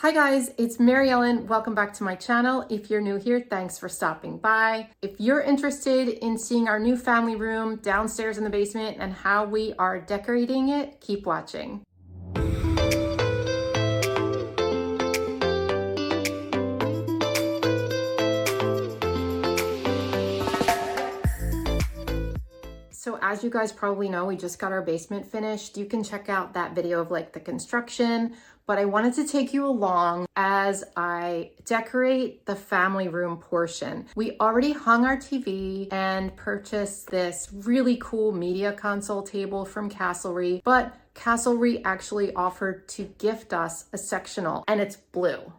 Hi guys, it's Mary Ellen. Welcome back to my channel. If you're new here, thanks for stopping by. If you're interested in seeing our new family room downstairs in the basement and how we are decorating it, keep watching. So as you guys probably know, we just got our basement finished. You can check out that video of like the construction, but I wanted to take you along as I decorate the family room portion. We already hung our TV and purchased this really cool media console table from Castlery, but Castlery actually offered to gift us a sectional, and it's blue.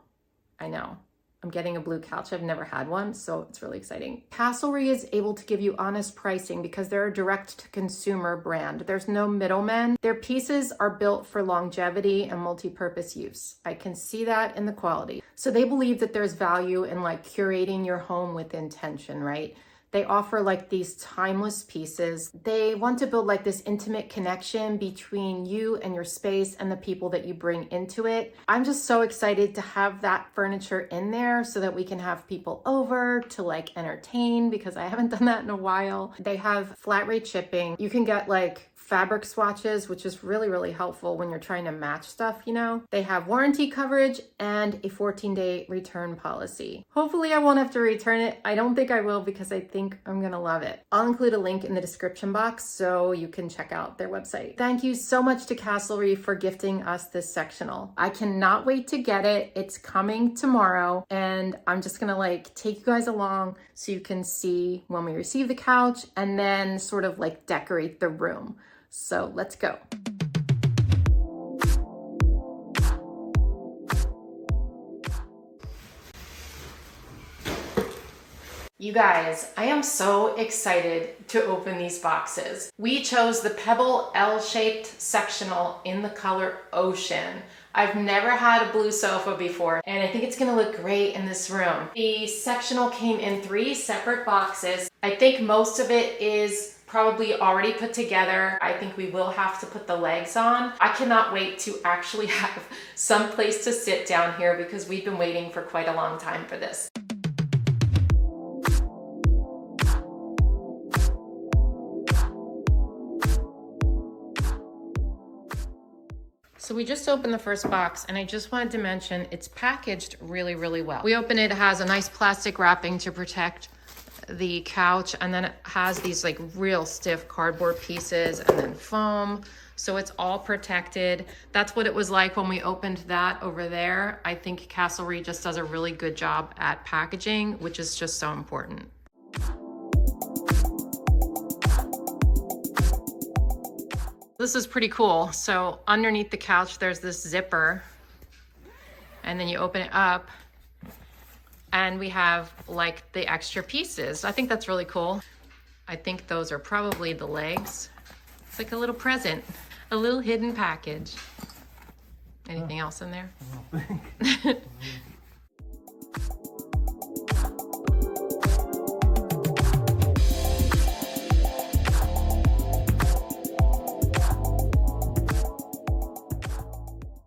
I know. I'm getting a blue couch. I've never had one, so it's really exciting. Castlery is able to give you honest pricing because they're a direct-to-consumer brand. There's no middlemen. Their pieces are built for longevity and multi-purpose use. I can see that in the quality. So they believe that there's value in like curating your home with intention, right? They offer like these timeless pieces. They want to build like this intimate connection between you and your space and the people that you bring into it. I'm just so excited to have that furniture in there so that we can have people over to like entertain, because I haven't done that in a while. They have flat rate shipping. You can get like fabric swatches, which is really, really helpful when you're trying to match stuff, you know. They have warranty coverage and a 14-day return policy. Hopefully I won't have to return it. I don't think I will because I think I'm gonna love it. I'll include a link in the description box so you can check out their website. Thank you so much to Castlery for gifting us this sectional. I cannot wait to get it. It's coming tomorrow, and I'm just gonna like take you guys along so you can see when we receive the couch and then sort of like decorate the room. So let's go. You guys, I am so excited to open these boxes. We chose the Pebble L-shaped sectional in the color Ocean. I've never had a blue sofa before, and I think it's gonna look great in this room. The sectional came in 3 separate boxes. I think most of it is probably already put together. I think we will have to put the legs on. I cannot wait to actually have some place to sit down here because we've been waiting for quite a long time for this. So we just opened the first box, and I just wanted to mention it's packaged really, really well. We open it, it has a nice plastic wrapping to protect the couch, and then it has these like real stiff cardboard pieces and then foam, so it's all protected. That's what it was like when we opened that over there. I think Castlery just does a really good job at packaging, which is just so important. This is pretty cool. So underneath the couch there's this zipper, and then you open it up and we have like the extra pieces. I think that's really cool. I think those are probably the legs. It's like a little present, a little hidden package. Anything else in there? I don't think.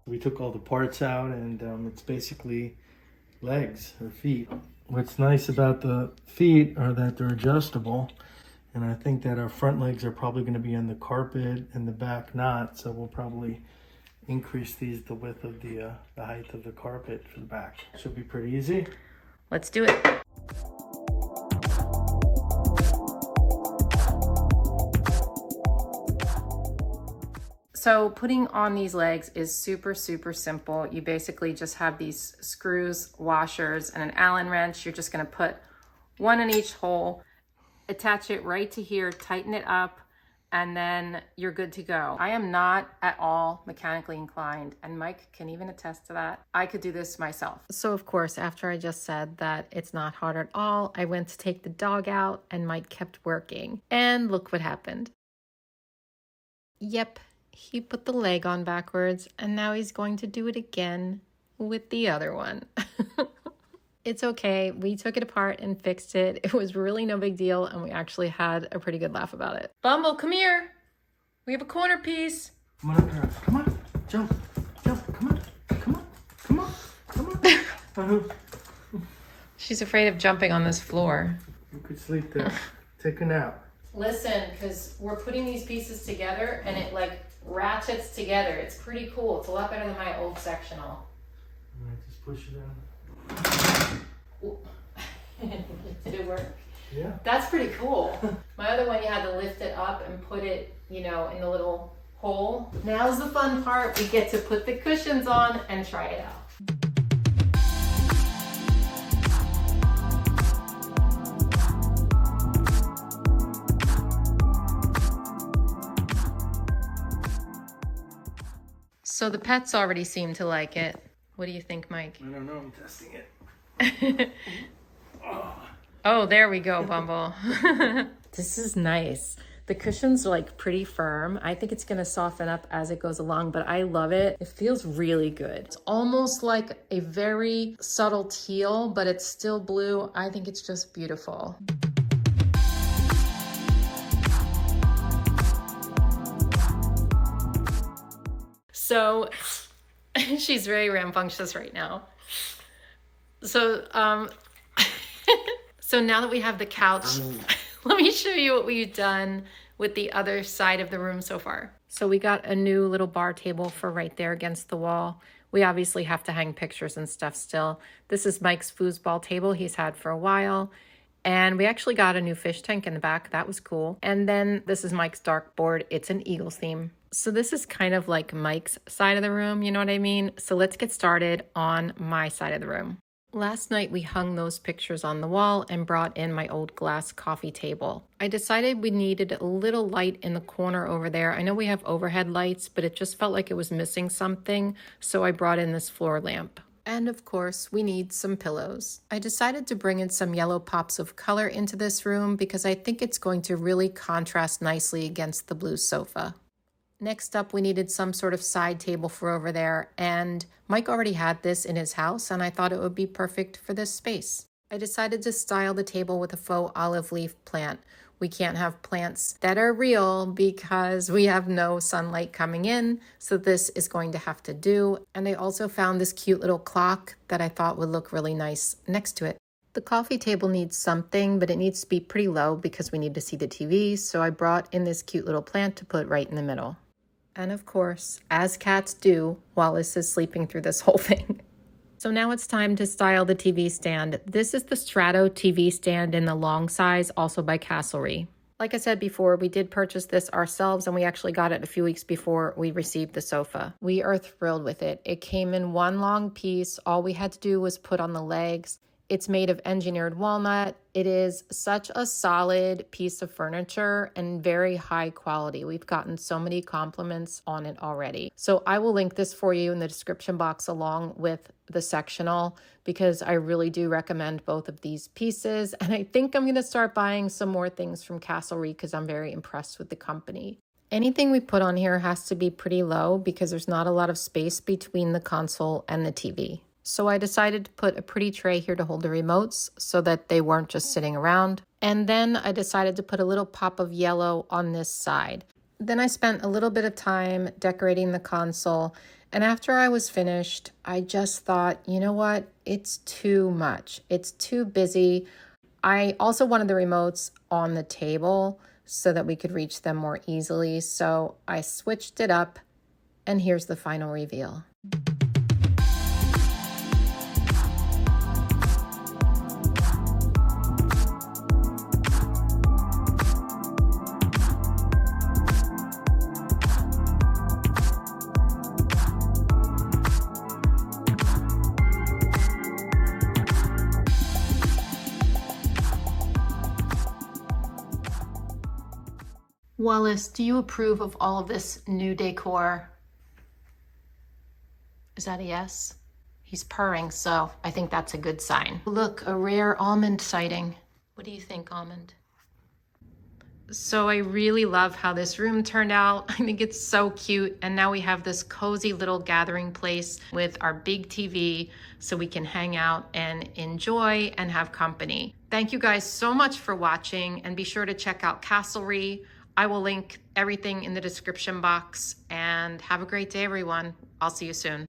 We took all the parts out, and it's basically legs or feet. What's nice about the feet are that they're adjustable, and I think that our front legs are probably going to be on the carpet and the back not, so we'll probably increase the width of the height of the carpet for the back. Should be pretty easy. Let's do it. So putting on these legs is super, super simple. You basically just have these screws, washers, and an Allen wrench. You're just gonna put one in each hole, attach it right to here, tighten it up, and then you're good to go. I am not at all mechanically inclined, and Mike can even attest to that. I could do this myself. So of course, after I just said that it's not hard at all, I went to take the dog out and Mike kept working. And look what happened. Yep. He put the leg on backwards, and now he's going to do it again with the other one. It's okay. We took it apart and fixed it. It was really no big deal, and we actually had a pretty good laugh about it. Bumble, come here. We have a corner piece. Come on up here. Come on. Jump. Jump. Come on. Come on. Come on. She's afraid of jumping on this floor. You could sleep there. Take a nap. Listen, because we're putting these pieces together and it like ratchets together. It's pretty cool. It's a lot better than my old sectional. Just push it in. Did it work? Yeah. That's pretty cool. My other one, you had to lift it up and put it, you know, in the little hole. Now's the fun part. We get to put the cushions on and try it out. So the pets already seem to like it. What do you think, Mike? I don't know. I'm testing it. Oh, there we go, Bumble. This is nice. The cushions are like pretty firm. I think it's gonna soften up as it goes along, but I love it. It feels really good. It's almost like a very subtle teal, but it's still blue. I think it's just beautiful. So she's very rambunctious right now. So, so now that we have the couch, let me show you what we've done with the other side of the room so far. So we got a new little bar table for right there against the wall. We obviously have to hang pictures and stuff still. This is Mike's foosball table he's had for a while. And we actually got a new fish tank in the back. That was cool. And then this is Mike's dartboard. It's an Eagles theme. So this is kind of like Mike's side of the room, you know what I mean? So let's get started on my side of the room. Last night we hung those pictures on the wall and brought in my old glass coffee table. I decided we needed a little light in the corner over there. I know we have overhead lights, but it just felt like it was missing something. So I brought in this floor lamp. And of course, we need some pillows. I decided to bring in some yellow pops of color into this room because I think it's going to really contrast nicely against the blue sofa. Next up, we needed some sort of side table for over there, and Mike already had this in his house, and I thought it would be perfect for this space. I decided to style the table with a faux olive leaf plant. We can't have plants that are real because we have no sunlight coming in, so this is going to have to do. And I also found this cute little clock that I thought would look really nice next to it. The coffee table needs something, but it needs to be pretty low because we need to see the TV, so I brought in this cute little plant to put right in the middle. And of course, as cats do, Wallace is sleeping through this whole thing. So now it's time to style the TV stand. This is the Strato TV stand in the long size, also by Castlery. Like I said before, we did purchase this ourselves and we actually got it a few weeks before we received the sofa. We are thrilled with it. It came in one long piece. All we had to do was put on the legs. It's made of engineered walnut. It is such a solid piece of furniture and very high quality. We've gotten so many compliments on it already. So I will link this for you in the description box along with the sectional because I really do recommend both of these pieces. And I think I'm going to start buying some more things from Castlery because I'm very impressed with the company. Anything we put on here has to be pretty low because there's not a lot of space between the console and the TV. So I decided to put a pretty tray here to hold the remotes so that they weren't just sitting around. And then I decided to put a little pop of yellow on this side. Then I spent a little bit of time decorating the console. And after I was finished, I just thought, you know what? It's too much. It's too busy. I also wanted the remotes on the table so that we could reach them more easily. So I switched it up and here's the final reveal. Wallace, do you approve of all of this new decor? Is that a yes? He's purring, so I think that's a good sign. Look, a rare almond sighting. What do you think, Almond? So I really love how this room turned out. I think it's so cute. And now we have this cozy little gathering place with our big TV so we can hang out and enjoy and have company. Thank you guys so much for watching and be sure to check out Castlery. I will link everything in the description box and have a great day, everyone. I'll see you soon.